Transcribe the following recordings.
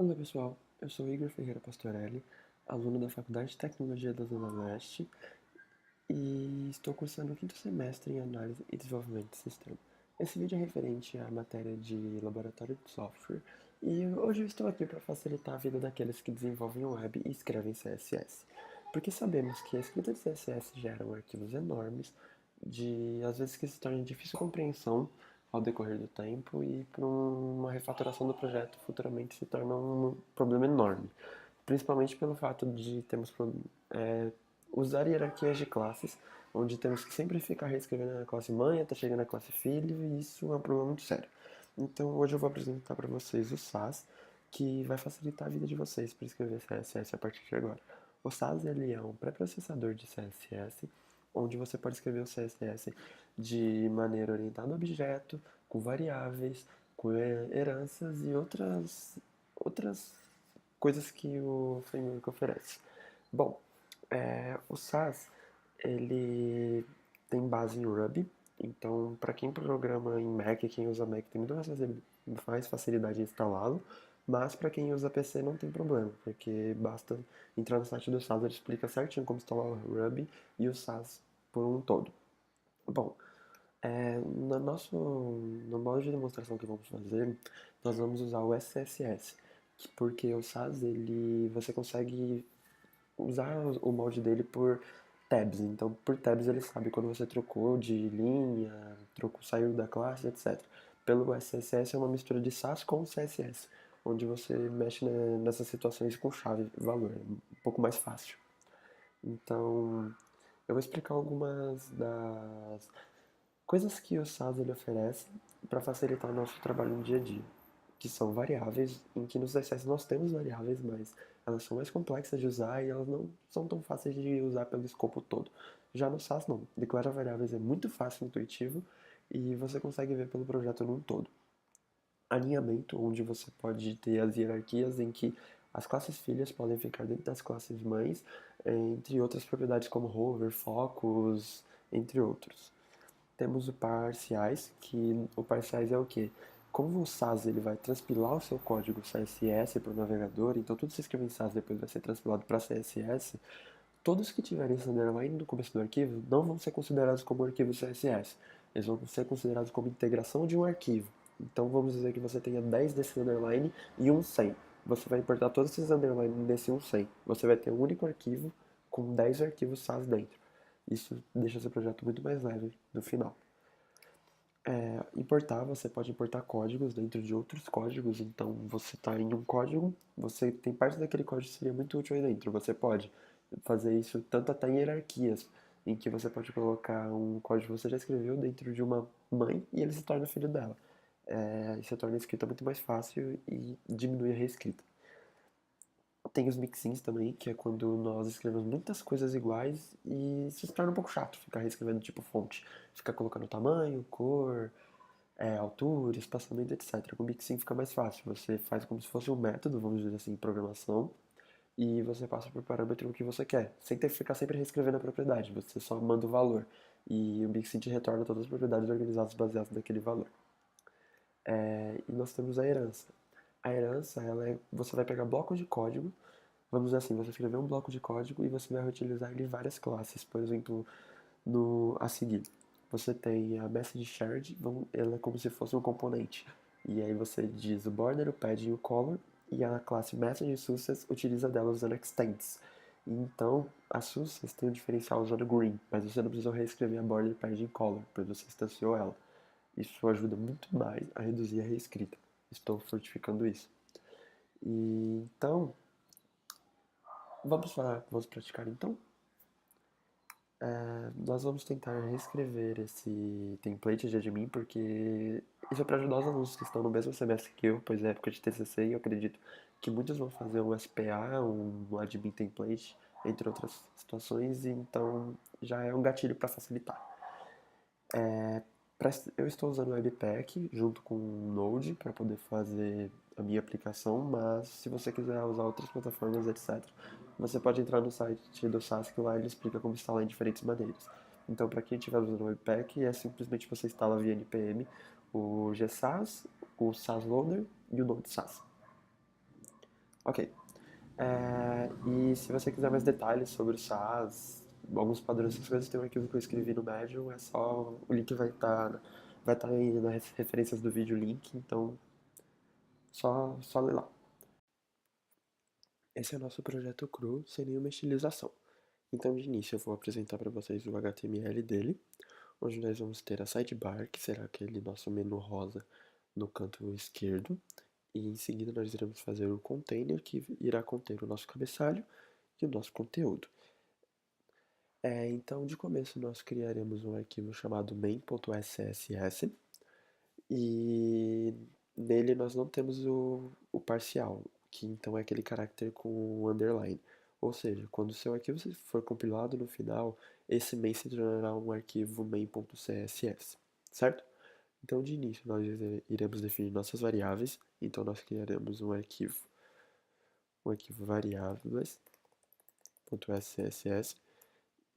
Olá pessoal, eu sou Igor Ferreira Pastorelli, aluno da Faculdade de Tecnologia da Zona Leste e estou cursando o quinto semestre em Análise e Desenvolvimento de Sistema. Esse vídeo é referente à matéria de Laboratório de Software e hoje eu estou aqui para facilitar a vida daqueles que desenvolvem web e escrevem CSS. Porque sabemos que a escrita de CSS gera arquivos enormes, às vezes que se torna de difícil compreensão ao decorrer do tempo e para uma refatoração do projeto futuramente se torna um problema enorme. Principalmente pelo fato de é, usar hierarquias de classes, onde temos que sempre ficar reescrevendo na classe mãe até chegar na classe filho, e isso é um problema muito sério. Então hoje eu vou apresentar para vocês o SAS, que vai facilitar a vida de vocês para escrever CSS a partir de agora. O SAS ele é um pré-processador de CSS, onde você pode escrever o CSS de maneira orientada a objeto, com variáveis, com heranças e outras coisas que o framework oferece. Bom, o SAS ele tem base em Ruby, então para quem programa em Mac, quem usa Mac tem muito mais facilidade em instalá-lo, mas para quem usa PC não tem problema, porque basta entrar no site do SAS, ele explica certinho como instalar o Ruby e o SAS por um todo. Bom, no modo de demonstração que vamos fazer, nós vamos usar o SSS, porque o SAS você consegue usar o molde dele por tabs. Então, por tabs ele sabe quando você trocou de linha, saiu da classe, etc. Pelo SSS é uma mistura de SAS com CSS, onde você mexe nessas situações com chave e valor, é um pouco mais fácil. Então, eu vou explicar algumas das coisas que o SAS ele oferece para facilitar o nosso trabalho no dia a dia, que são variáveis, em que nos CSS nós temos variáveis, mas elas são mais complexas de usar e elas não são tão fáceis de usar pelo escopo todo. Já no SAS não, declarar variáveis é muito fácil e intuitivo e você consegue ver pelo projeto num todo. Alinhamento, onde você pode ter as hierarquias em que as classes filhas podem ficar dentro das classes mães, entre outras propriedades como hover, focus, entre outros. Temos o parciais, que o parciais é o quê? Como o SAS ele vai transpilar o seu código CSS para o navegador, então tudo que você escreve em SAS depois vai ser transpilado para CSS, todos que tiverem esse underline no começo do arquivo não vão ser considerados como arquivo CSS. Eles vão ser considerados como integração de um arquivo. Então vamos dizer que você tenha 10 desse underline e um 100. Você vai importar todos esses underline nesse um 100. Você vai ter um único arquivo com 10 arquivos SAS dentro. Isso deixa seu projeto muito mais leve no final. Importar, você pode importar códigos dentro de outros códigos, então você está em um código, você tem parte daquele código que seria muito útil aí dentro. Você pode fazer isso tanto até em hierarquias, em que você pode colocar um código que você já escreveu dentro de uma mãe e ele se torna filho dela. Isso torna a escrita muito mais fácil e diminui a reescrita. Tem os mixins também, que é quando nós escrevemos muitas coisas iguais e se torna um pouco chato ficar reescrevendo tipo fonte. Ficar colocando tamanho, cor, altura, espaçamento, etc. Com o Mixin fica mais fácil. Você faz como se fosse um método, vamos dizer assim, em programação, e você passa por parâmetro o que você quer, sem ter que ficar sempre reescrevendo a propriedade. Você só manda o valor e o Mixin te retorna todas as propriedades organizadas baseadas naquele valor. E nós temos a herança. A herança, você vai pegar blocos de código, vamos dizer assim, você escreveu um bloco de código e você vai utilizar ele em várias classes. Por exemplo, a seguir, você tem a message shared, ela é como se fosse um componente. E aí você diz o border, o padding e o color, e a classe message success utiliza dela usando extents. Então, a success tem um diferencial usando green, mas você não precisa reescrever a border, padding e color, pois você instanciou ela. Isso ajuda muito mais a reduzir a reescrita. Estou fortificando isso. Então, vamos praticar então? Nós vamos tentar reescrever esse template de admin, porque isso é para ajudar os alunos que estão no mesmo semestre que eu, pois é época de TCC, e eu acredito que muitos vão fazer um SPA, um admin template, entre outras situações, e então já é um gatilho para facilitar. Eu estou usando o Webpack junto com o Node para poder fazer a minha aplicação, mas se você quiser usar outras plataformas, etc., você pode entrar no site do SAS que lá ele explica como instalar em diferentes maneiras. Então, para quem estiver usando o Webpack, é simplesmente você instala via npm o GSAS, o SAS Loader e o Node SAS. Ok. E se você quiser mais detalhes sobre o SAS, alguns padrões, essas coisas, tem um arquivo que eu escrevi no Medium, é só, o link vai tá aí nas referências do vídeo, o link, então só ler lá. Esse é o nosso projeto cru, sem nenhuma estilização. Então, de início, eu vou apresentar para vocês o HTML dele, onde nós vamos ter a sidebar, que será aquele nosso menu rosa no canto esquerdo, e em seguida nós iremos fazer o container, que irá conter o nosso cabeçalho e o nosso conteúdo. Então, de começo, nós criaremos um arquivo chamado main.css e nele nós não temos o parcial, que então é aquele caráter com underline. Ou seja, quando o seu arquivo for compilado no final, esse main se tornará um arquivo main.css, certo? Então, de início, nós iremos definir nossas variáveis. Então, nós criaremos um arquivo variáveis.css.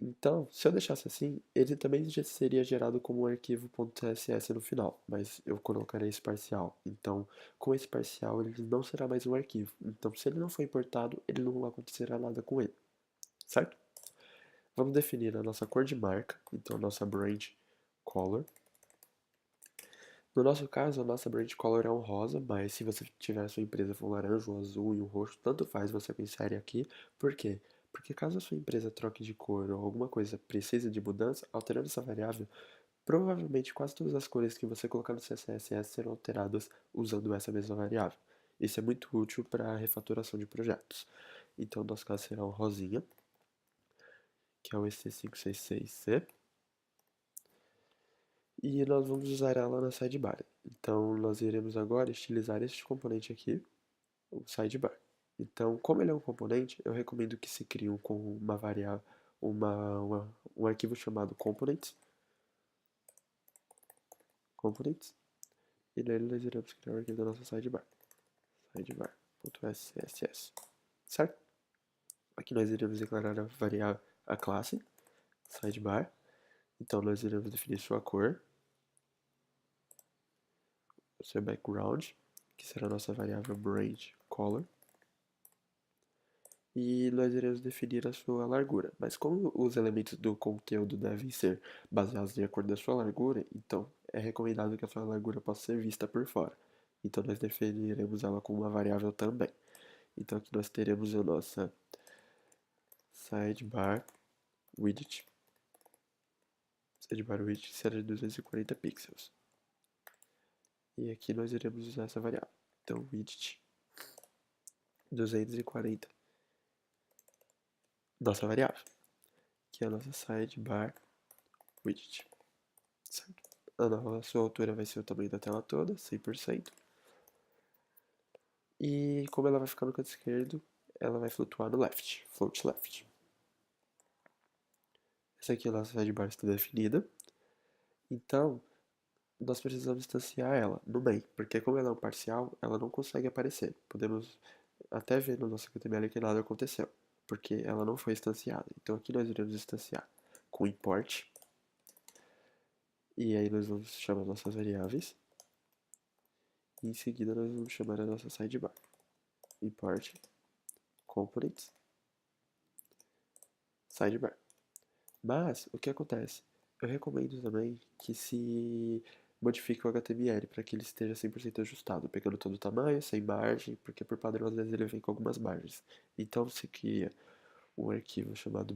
Então, se eu deixasse assim, ele também já seria gerado como um arquivo .css no final, mas eu colocarei esse parcial. Então, com esse parcial, ele não será mais um arquivo. Então, se ele não for importado, ele não acontecerá nada com ele, certo? Vamos definir a nossa cor de marca, então a nossa brand color. No nosso caso, a nossa brand color é um rosa, mas se você tiver a sua empresa for um laranja, um azul e um roxo, tanto faz você inserir aqui. Por quê? Porque caso a sua empresa troque de cor ou alguma coisa precise de mudança, alterando essa variável, provavelmente quase todas as cores que você colocar no seu CSS serão alteradas usando essa mesma variável. Isso é muito útil para a refatoração de projetos. Então, no nosso caso será um rosinha, que é o EC566C. E nós vamos usar ela na sidebar. Então, nós iremos agora estilizar este componente aqui, o sidebar. Então, como ele é um componente, eu recomendo que se crie com uma variável, um arquivo chamado components, e nele nós iremos criar o arquivo da nossa sidebar.css, certo? Aqui nós iremos declarar a variável, a classe sidebar. Então, nós iremos definir sua cor, o seu background, que será a nossa variável brand color. E nós iremos definir a sua largura. Mas como os elementos do conteúdo devem ser baseados de acordo com a sua largura, então é recomendado que a sua largura possa ser vista por fora. Então nós definiremos ela como uma variável também. Então aqui nós teremos a nossa sidebar widget. Sidebar widget será de 240 pixels. E aqui nós iremos usar essa variável. Então widget 240, nossa variável, que é a nossa sidebar widget, certo? A sua altura vai ser o tamanho da tela toda, 100%. E como ela vai ficar no canto esquerdo, ela vai flutuar no left, float left. Essa aqui é a nossa sidebar está definida. Então, nós precisamos instanciar ela no main, porque como ela é um parcial, ela não consegue aparecer. Podemos até ver no nosso HTML que nada aconteceu, porque ela não foi instanciada. Então aqui nós iremos instanciar com import, e aí nós vamos chamar nossas variáveis, e em seguida nós vamos chamar a nossa sidebar. Import components sidebar. Mas, o que acontece? Eu recomendo também que se modifique o HTML para que ele esteja 100% ajustado, pegando todo o tamanho, sem margem, porque por padrão às vezes ele vem com algumas margens. Então você cria um arquivo chamado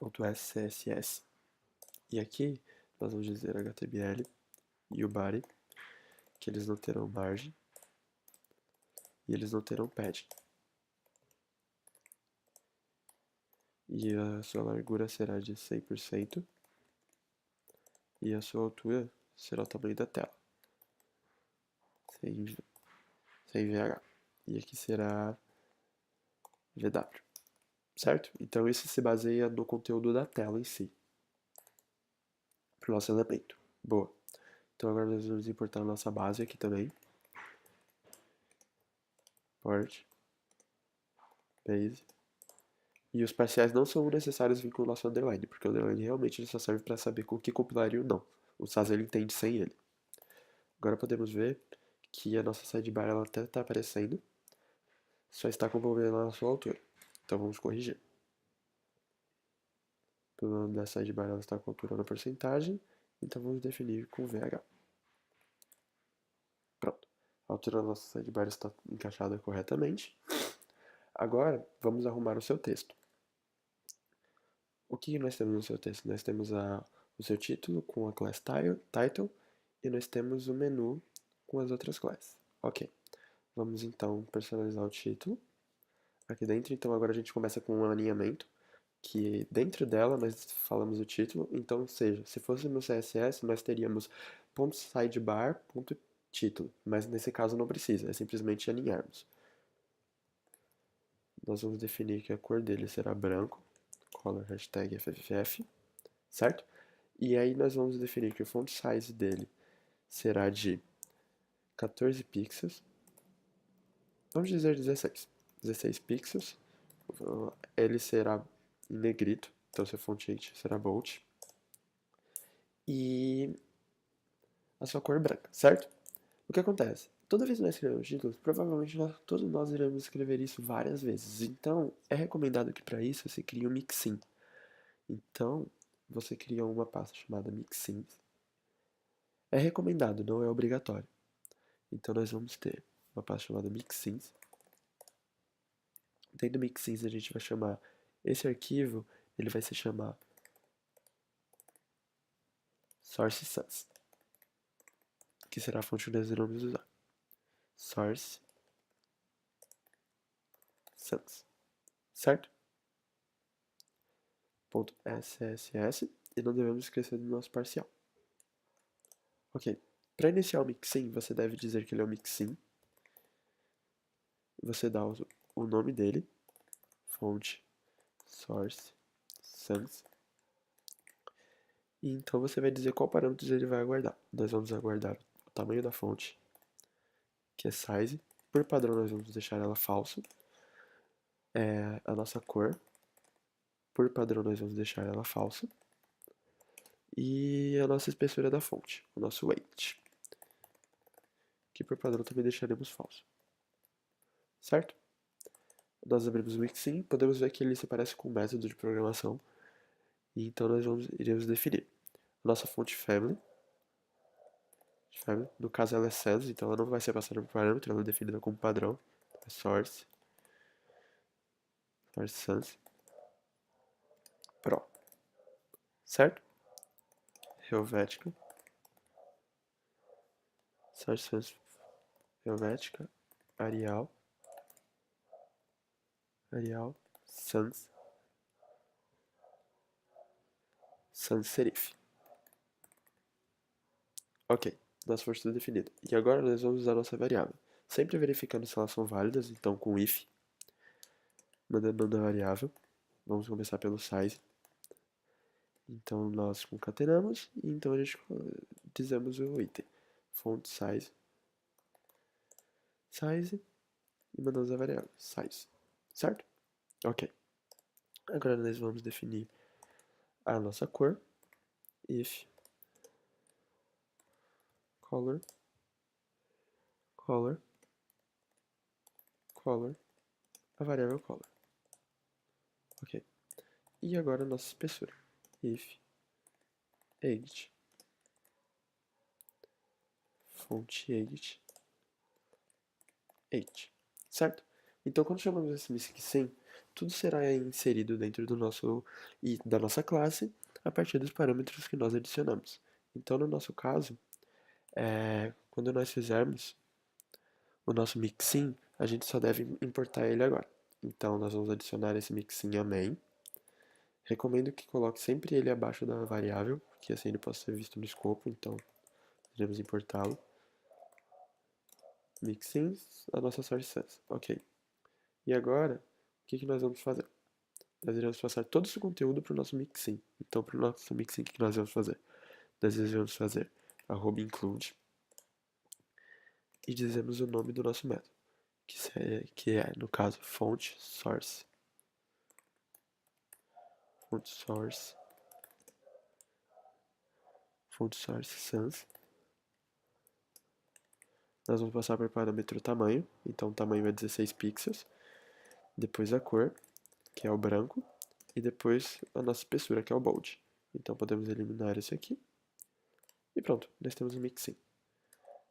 base.scss e aqui nós vamos dizer HTML e o body, que eles não terão margem e eles não terão padding. E a sua largura será de 100% e a sua altura será o tamanho da tela, sem VH. E aqui será VW, certo? Então isso se baseia no conteúdo da tela em si, para o nosso elemento. Boa. Então agora nós vamos importar a nossa base aqui também. Port, base. E os parciais não são necessários vir com o nosso underline, porque o underline realmente só serve para saber com o que compilar e o não. O SAS ele entende sem ele. Agora podemos ver que a nossa sidebar ela até está aparecendo, só está com problema na sua altura. Então vamos corrigir. O nome da sidebar ela está com altura na porcentagem, então vamos definir com VH. Pronto. A altura da nossa sidebar está encaixada corretamente. Agora, vamos arrumar o seu texto. O que nós temos no seu texto? Nós temos o seu título com a class title e nós temos o menu com as outras classes. Ok. Vamos então personalizar o título aqui dentro. Então agora a gente começa com um alinhamento, que dentro dela nós falamos o título. Então, seja, se fosse no CSS, nós teríamos .sidebar, título, mas nesse caso não precisa, é simplesmente alinharmos. Nós vamos definir que a cor dele será branco, color hashtag FFF, certo? E aí nós vamos definir que o font size dele será de 14 pixels, vamos dizer 16 pixels, ele será em negrito, então seu font height será bold, e a sua cor branca, certo? O que acontece? Toda vez que nós escrevemos títulos, provavelmente todos nós iremos escrever isso várias vezes. Então, é recomendado que para isso você crie um mixin. Então, você cria uma pasta chamada mixins. É recomendado, não é obrigatório. Então, nós vamos ter uma pasta chamada mixins. Dentro do mixins, a gente vai chamar esse arquivo, ele vai se chamar source sans, que será a fonte que nós iremos usar. Source sans, certo? .sss, e não devemos esquecer do nosso parcial. Ok, para iniciar o mixin, você deve dizer que ele é um mixin. Você dá o nome dele, fonte, source, sans. E então você vai dizer qual parâmetros ele vai aguardar. Nós vamos aguardar o tamanho da fonte, que é size. Por padrão, nós vamos deixar ela falso. A nossa cor, por padrão, nós vamos deixar ela falsa. E a nossa espessura da fonte, o nosso weight, que por padrão também deixaremos falso. Certo? Nós abrimos o Mixin, podemos ver que ele se parece com um método de programação. E então nós iremos definir a nossa fonte family. No caso ela é sans, então ela não vai ser passada por parâmetro, ela é definida como padrão. É source sans pro, certo? Helvética, source sans Helvética, Arial sans serif. Ok, nossa fonte está definida. E agora nós vamos usar nossa variável. Sempre verificando se elas são válidas, então com if, mandando na variável. Vamos começar pelo size. Então nós concatenamos e então a gente dizemos o item. Font size e mandamos a variável size, certo? Ok. Agora nós vamos definir a nossa cor. If color a variável color. Ok. E agora a nossa espessura. If age font age, certo? Então quando chamamos esse mixin, tudo será inserido dentro do nosso da nossa classe a partir dos parâmetros que nós adicionamos. Então no nosso caso, quando nós fizermos o nosso mixin, a gente só deve importar ele agora. Então nós vamos adicionar esse mixin a main. Recomendo que coloque sempre ele abaixo da variável, que assim ele possa ser visto no escopo, então iremos importá-lo. Mixin, a nossa source sans. Ok. E agora, o que nós vamos fazer? Nós iremos passar todo esse conteúdo para o nosso mixin. Então, para o nosso mixin, o que nós vamos fazer? Nós iremos fazer @include e dizemos o nome do nosso método, que é no caso, font source sans. Nós vamos passar para o parâmetro tamanho, então o tamanho é 16 pixels, depois a cor, que é o branco, e depois a nossa espessura, que é o bold. Então podemos eliminar esse aqui. E pronto, nós temos um mixin.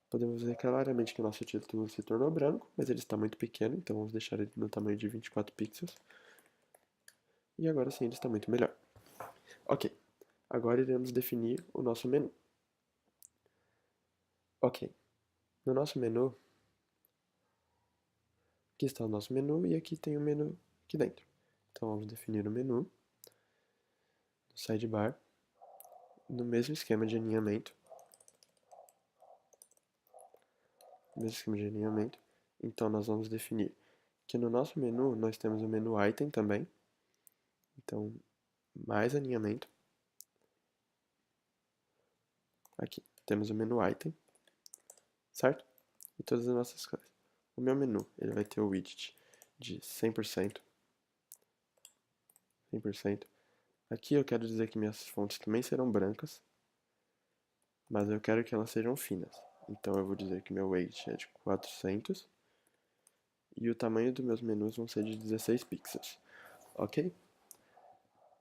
Podemos ver claramente que o nosso título se tornou branco, mas ele está muito pequeno, então vamos deixar ele no tamanho de 24 pixels. E agora sim ele está muito melhor. Ok, agora iremos definir o nosso menu. Ok, no nosso menu, aqui está o nosso menu e aqui tem o menu aqui dentro. Então vamos definir o menu, no sidebar, no mesmo esquema de alinhamento. Então nós vamos definir que no nosso menu nós temos o menu item também. Então, mais alinhamento. Aqui, temos o menu item, certo? E todas as nossas cores. O meu menu, ele vai ter o widget de 100%. Aqui eu quero dizer que minhas fontes também serão brancas, mas eu quero que elas sejam finas. Então eu vou dizer que meu weight é de 400 e o tamanho dos meus menus vão ser de 16 pixels, ok?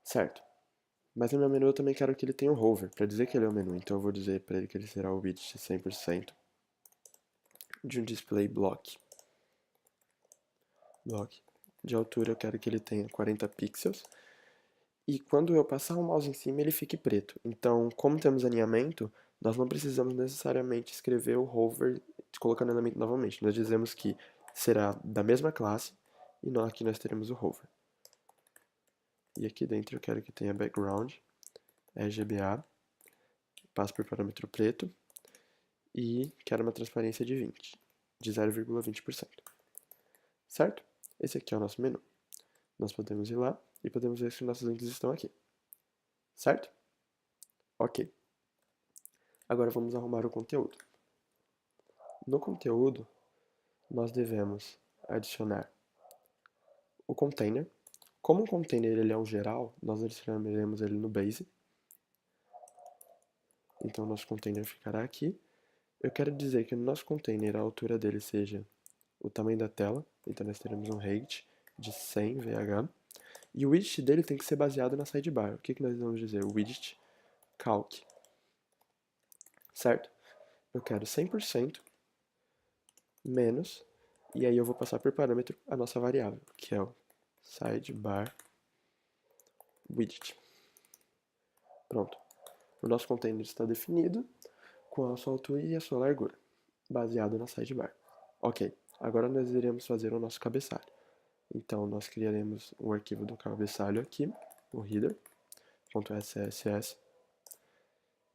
Certo. Mas no meu menu eu também quero que ele tenha um hover, para dizer que ele é um menu. Então eu vou dizer para ele que ele será o widget 100% de um display block. De altura eu quero que ele tenha 40 pixels. E quando eu passar o mouse em cima, ele fique preto. Então, como temos alinhamento, nós não precisamos necessariamente escrever o hover colocando elemento novamente. Nós dizemos que será da mesma classe e aqui nós teremos o hover. E aqui dentro eu quero que tenha background, RGBA, passo por parâmetro preto e quero uma transparência de 20, de 0,20%. Certo? Esse aqui é o nosso menu. Nós podemos ir lá e podemos ver se nossos links estão aqui. Certo? Ok. Agora vamos arrumar o conteúdo. No conteúdo, nós devemos adicionar o container. Como o container ele é um geral, nós adicionaremos ele no base. Então, nosso container ficará aqui. Eu quero dizer que no nosso container a altura dele seja o tamanho da tela. Então, nós teremos um height de 100 VH. E o widget dele tem que ser baseado na sidebar. O que nós vamos dizer? O widget calc. Certo? Eu quero 100% menos, e aí eu vou passar por parâmetro a nossa variável, que é o sidebar widget. Pronto. O nosso container está definido com a sua altura e a sua largura, baseado na sidebar. Ok, agora nós iremos fazer o nosso cabeçalho. Então, nós criaremos um arquivo do cabeçalho aqui, o header.css,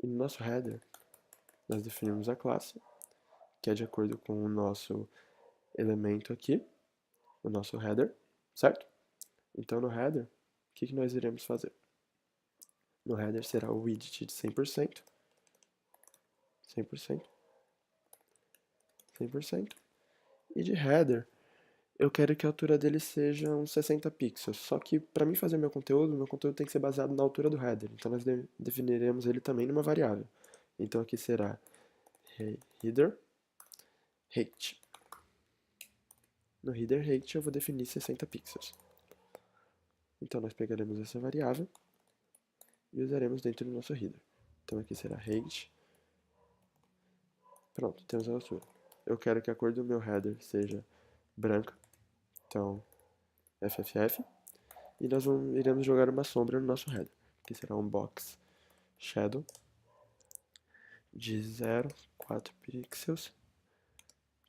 e no nosso header, nós definimos a classe, que é de acordo com o nosso elemento aqui, o nosso header, certo? Então, no header, o que nós iremos fazer? No header será o widget de 100%, 100%, e de header, eu quero que a altura dele seja uns 60 pixels. Só que para mim fazer meu conteúdo tem que ser baseado na altura do header. Então nós definiremos ele também numa variável. Então aqui será header height. No header height eu vou definir 60 pixels. Então nós pegaremos essa variável e usaremos dentro do nosso header. Então aqui será height. Pronto, temos a altura. Eu quero que a cor do meu header seja branca. Então, FFF. E nós iremos jogar uma sombra no nosso header, que será um box shadow de 0,4 pixels,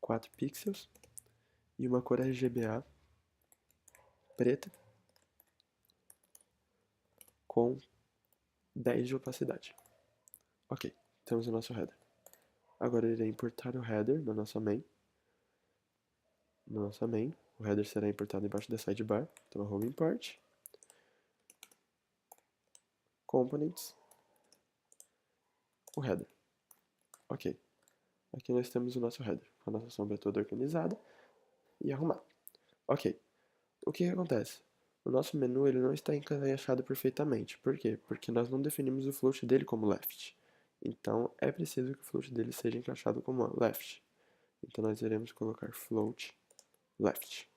4 pixels, e uma cor RGBA preta com 10 de opacidade. Ok, temos o nosso header. Agora eu irei importar o header na nossa main. O header será importado embaixo da sidebar. Então, arroba import, components, o header. Ok, aqui nós temos o nosso header, com a nossa sombra toda organizada e arrumada. Ok, o que acontece? O nosso menu ele não está encaixado perfeitamente. Por quê? Porque nós não definimos o float dele como left. Então, é preciso que o float dele seja encaixado como left. Então, nós iremos colocar float left.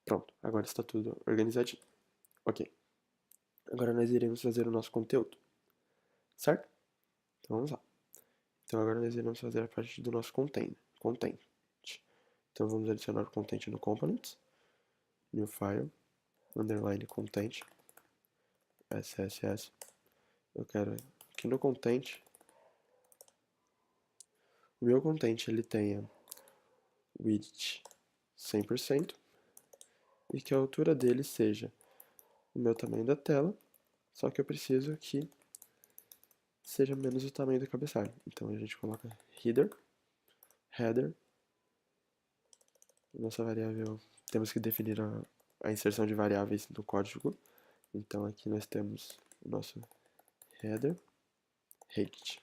Pronto, agora está tudo organizadinho. Ok. Agora nós iremos fazer o nosso conteúdo, certo? Então vamos lá. Então agora nós iremos fazer a parte do nosso content. Então vamos adicionar o content no components, new file, underline content, SSS. Eu quero que no content, o meu content ele tenha width 100% e que a altura dele seja o meu tamanho da tela, só que eu preciso que seja menos o tamanho do cabeçalho. Então a gente coloca header, nossa variável, temos que definir a inserção de variáveis no código. Então aqui nós temos o nosso header, height,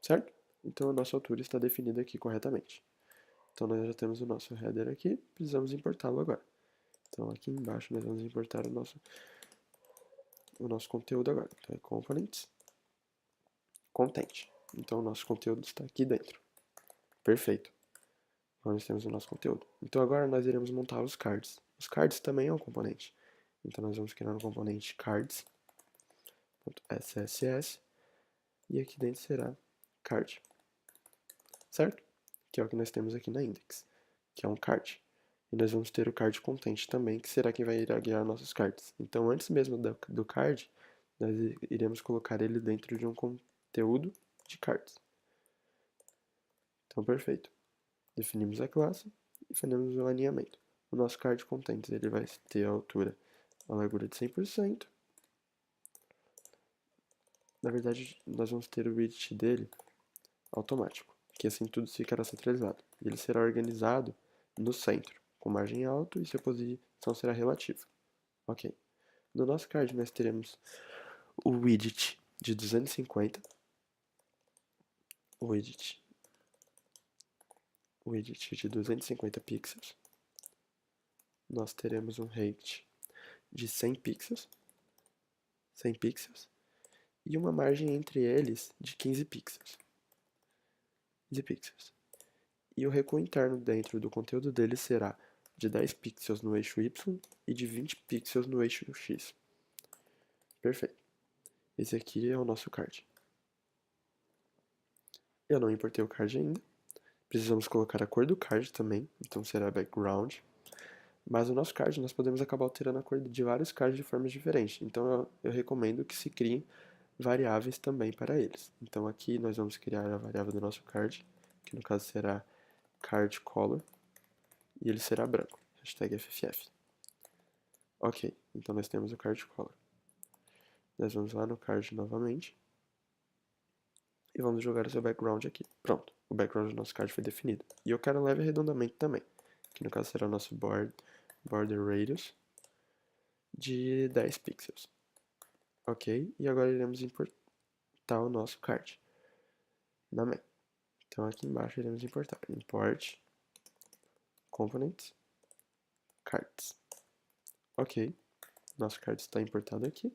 certo? Então a nossa altura está definida aqui corretamente. Então nós já temos o nosso header aqui, precisamos importá-lo agora. Então aqui embaixo nós vamos importar o nosso conteúdo agora. Então é components, content. Então o nosso conteúdo está aqui dentro. Perfeito. Agora nós temos o nosso conteúdo. Então agora nós iremos montar os cards. Os cards também é um componente. Então nós vamos criar um componente cards.sss e aqui dentro será card, certo? Que é o que nós temos aqui na index, que é um card. E nós vamos ter o card content também, que será quem vai guiar nossos cards. Então antes mesmo do card, nós iremos colocar ele dentro de um conteúdo de cards. Então perfeito. Definimos a classe e fazemos o alinhamento. O nosso card contents ele vai ter a altura, a largura de 100%. Na verdade, nós vamos ter o width dele automático, que assim tudo ficará centralizado. E ele será organizado no centro, com margem alta e sua posição será relativa. Ok. No nosso card nós teremos o widget de 250, o widget de 250 pixels. Nós teremos um height de 100 pixels, e uma margem entre eles de 15 pixels. E o recuo interno dentro do conteúdo dele será de 10 pixels no eixo Y e de 20 pixels no eixo X. Perfeito. Esse aqui é o nosso card. Eu não importei o card ainda. Precisamos colocar a cor do card também, então será background. Mas o nosso card nós podemos acabar alterando a cor de vários cards de formas diferentes. Então eu recomendo que se criem variáveis também para eles. Então aqui nós vamos criar a variável do nosso card, que no caso será card color, e ele será branco, #FFF. Ok, então nós temos o card color. Nós vamos lá no card novamente e vamos jogar o seu background aqui. Pronto, o background do nosso card foi definido. E eu quero um leve arredondamento também, que no caso será o nosso border radius de 10 pixels. Ok, e agora iremos importar o nosso card na main. Então aqui embaixo iremos importar import components cards. Ok, nosso card está importado aqui.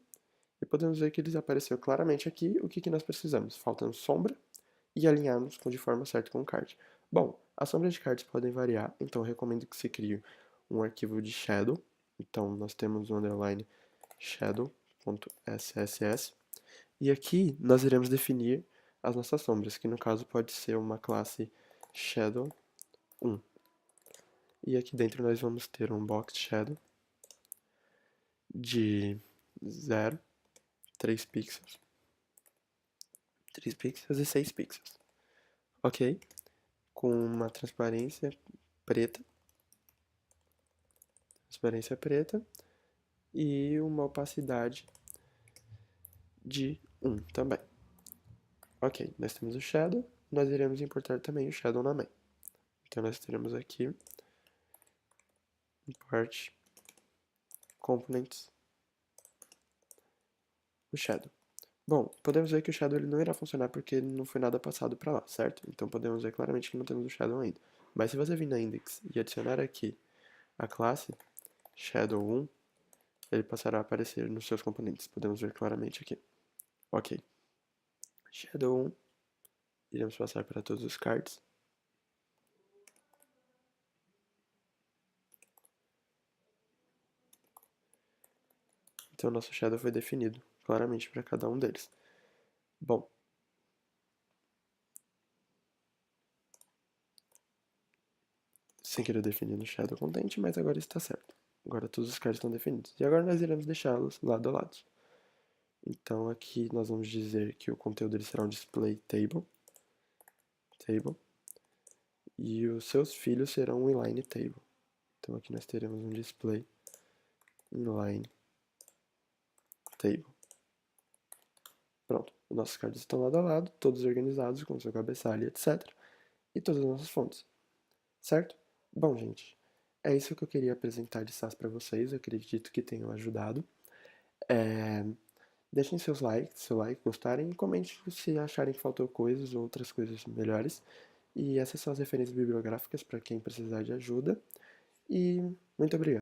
E podemos ver que ele apareceu claramente aqui o que nós precisamos. Faltando sombra e alinharmos de forma certa com o card. Bom, as sombras de cards podem variar, então eu recomendo que se crie um arquivo de shadow. Então nós temos o underline shadow.sss. E aqui nós iremos definir as nossas sombras, que no caso pode ser uma classe shadow1. E aqui dentro nós vamos ter um box shadow de 0, 3 pixels, 3 pixels e 6 pixels. Ok? Com uma transparência preta e uma opacidade de 1 também. Ok, nós temos o shadow, nós iremos importar também o shadow na main. Então nós teremos aqui import components o shadow. Bom, podemos ver que o shadow ele não irá funcionar porque não foi nada passado para lá, certo? Então podemos ver claramente que não temos o shadow ainda. Mas se você vir na index e adicionar aqui a classe shadow1, ele passará a aparecer nos seus componentes. Podemos ver claramente aqui. Ok. Shadow 1. Iremos passar para todos os cards. Então, o nosso shadow foi definido claramente para cada um deles. Bom, sem querer definir no shadow content, mas agora está certo. Agora todos os cards estão definidos. E agora nós iremos deixá-los lado a lado. Então aqui nós vamos dizer que o conteúdo dele será um display table, e os seus filhos serão um inline table. Então aqui nós teremos um display inline table. Pronto, os nossos cards estão lado a lado, todos organizados com seu cabeçalho, etc. E todas as nossas fontes, certo? Bom, gente, é isso que eu queria apresentar de SAS para vocês. Eu acredito que tenham ajudado. Deixem seus likes, seu like, gostarem, e comente se acharem que faltou coisas ou outras coisas melhores. E essas são as referências bibliográficas para quem precisar de ajuda. E muito obrigado.